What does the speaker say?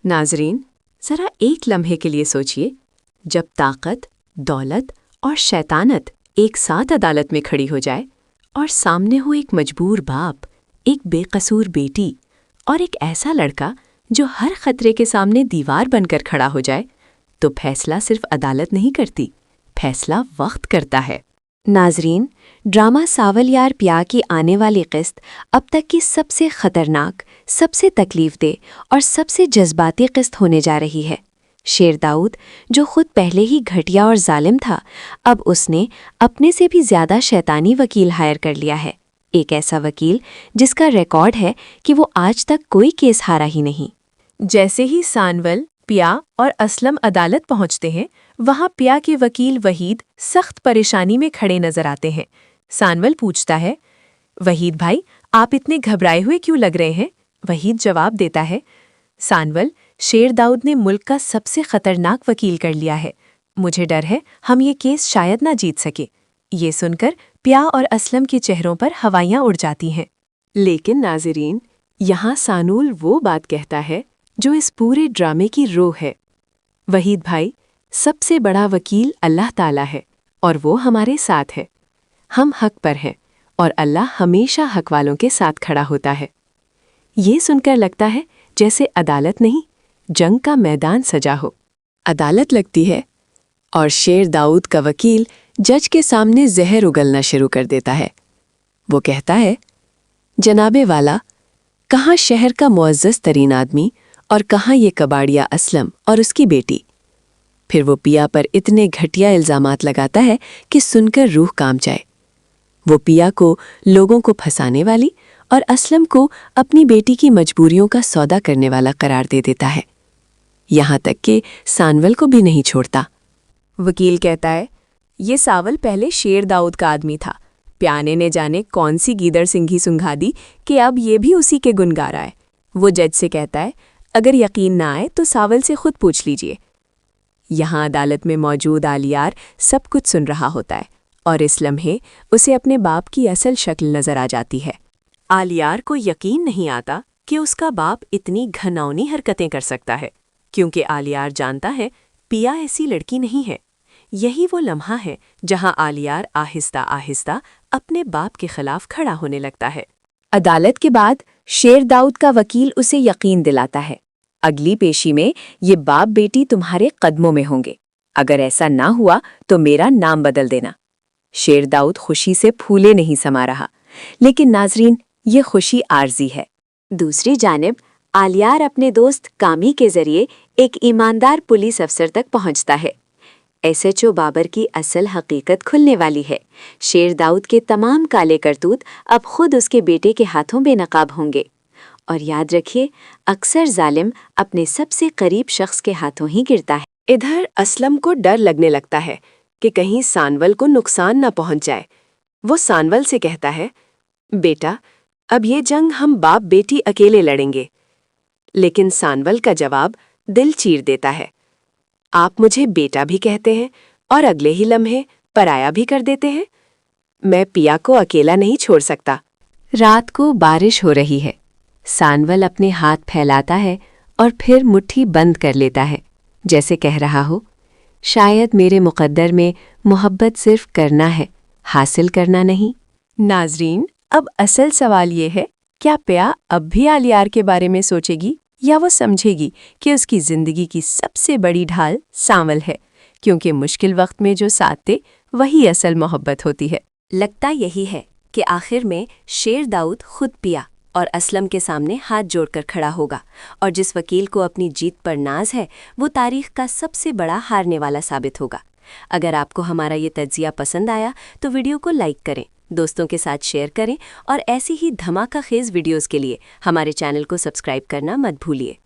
नाजरीन, ज़रा एक लम्हे के लिए सोचिए, जब ताकत, दौलत और शैतानत एक साथ अदालत में खड़ी हो जाए और सामने हो एक मजबूर बाप, एक बेकसूर बेटी और एक ऐसा लड़का जो हर खतरे के सामने दीवार बनकर खड़ा हो जाए, तो फैसला सिर्फ अदालत नहीं करती, फैसला वक्त करता है। नाजरीन, ड्रामा सावल यार प्यार की आने वाली किस्त अब तक की सबसे ख़तरनाक, सबसे तकलीफ़देह और सबसे जज्बाती किस्त होने जा रही है। शेर दाऊद, जो खुद पहले ही घटिया और जालिम था, अब उसने अपने से भी ज़्यादा शैतानी वकील हायर कर लिया है। एक ऐसा वकील जिसका रिकॉर्ड है कि वो आज तक कोई केस हारा ही नहीं। जैसे ही सानवल, पिया और असलम अदालत पहुंचते हैं, वहां पिया के वकील वहीद सख्त परेशानी में खड़े नजर आते हैं। सानवल पूछता है, वहीद भाई, आप इतने घबराए हुए क्यों लग रहे हैं? वहीद जवाब देता है, सानवल, शेर दाऊद ने मुल्क का सबसे खतरनाक वकील कर लिया है। मुझे डर है हम ये केस शायद ना जीत सके। ये सुनकर पिया और असलम के चेहरों पर हवाइयाँ उड़ जाती हैं। लेकिन नाज़रीन, यहाँ सानूल वो बात कहता है जो इस पूरे ड्रामे की रूह है। वहीद भाई, सबसे बड़ा वकील अल्लाह ताला है और वो हमारे साथ है। हम हक पर हैं और अल्लाह हमेशा हक वालों के साथ खड़ा होता है। ये सुनकर लगता है जैसे अदालत नहीं, जंग का मैदान सजा हो। अदालत लगती है और शेर दाऊद का वकील जज के सामने जहर उगलना शुरू कर देता है। वो कहता है, जनाबे वाला, कहाँ शहर का मुअज़्ज़ज़ तरीन आदमी और कहाँ ये कबाड़िया असलम और उसकी बेटी। फिर वो पिया पर इतने घटिया इल्ज़ामात लगाता है कि सुनकर रूह कांप जाए। वो पिया को लोगों को फंसाने वाली और असलम को अपनी बेटी की मजबूरियों का सौदा करने वाला करार दे देता है। यहाँ तक कि सानवल को भी नहीं छोड़ता। वकील कहता है, ये सावल पहले शेर दाऊद का आदमी था। प्याने ने जाने कौन सी गीदड़ सिंघी सुंघा दी कि अब ये भी उसी के गुन गा रहा है। वो जज से कहता है, अगर यकीन ना आए तो सावल से खुद पूछ लीजिए। यहाँ अदालत में मौजूद आलियार सब कुछ सुन रहा होता है और इस लम्हे उसे अपने बाप की असल शक्ल नजर आ जाती है। आलियार को यकीन नहीं आता कि उसका बाप इतनी घिनौनी हरकतें कर सकता है, क्योंकि आलियार जानता है पिया ऐसी लड़की नहीं है। यही वो लम्हा है जहां आलियार आहिस्ता आहिस्ता अपने बाप के खिलाफ खड़ा होने लगता है। अदालत के बाद शेर दाऊद का वकील उसे यकीन दिलाता है, अगली पेशी में ये बाप बेटी तुम्हारे कदमों में होंगे। अगर ऐसा ना हुआ तो मेरा नाम बदल देना। शेर दाऊद खुशी से फूले नहीं समा रहा, लेकिन नाजरीन, ये खुशी आर्जी है। दूसरी जानिब आलियार अपने दोस्त कामी के जरिए एक ईमानदार पुलिस अफसर तक पहुंचता है। एसएचओ बाबर की असल हकीकत खुलने वाली है। शेर दाऊद के तमाम काले करतूत अब खुद उसके बेटे के हाथों बेनकाब होंगे। और याद रखिए, अक्सर जालिम अपने सबसे करीब शख्स के हाथों ही गिरता है। इधर असलम को डर लगने लगता है कि कहीं सानवल को नुकसान न पहुंच जाए। वो सानवल से कहता है, बेटा, अब ये जंग हम बाप बेटी अकेले लड़ेंगे। लेकिन सानवल का जवाब दिल चीर देता है, आप मुझे बेटा भी कहते हैं और अगले ही लम्हे पराया भी कर देते हैं। मैं पिया को अकेला नहीं छोड़ सकता। रात को बारिश हो रही है। सानवल अपने हाथ फैलाता है और फिर मुट्ठी बंद कर लेता है, जैसे कह रहा हो, शायद मेरे मुक़द्दर में मोहब्बत सिर्फ करना है, हासिल करना नहीं। नाजरीन, अब असल सवाल ये है, क्या पिया अब भी आलियार के बारे में सोचेगी या वो समझेगी कि उसकी ज़िंदगी की सबसे बड़ी ढाल सावल है, क्योंकि मुश्किल वक्त में जो साथ दे वही असल मोहब्बत होती है। लगता यही है कि आखिर में शेर दाऊद खुद पिया और असलम के सामने हाथ जोड़कर खड़ा होगा, और जिस वकील को अपनी जीत पर नाज है वो तारीख का सबसे बड़ा हारने वाला साबित होगा। अगर आपको हमारा ये तज्जिया पसंद आया तो वीडियो को लाइक करें, दोस्तों के साथ शेयर करें और ऐसी ही धमाका खेज वीडियोस के लिए हमारे चैनल को सब्सक्राइब करना मत भूलिए।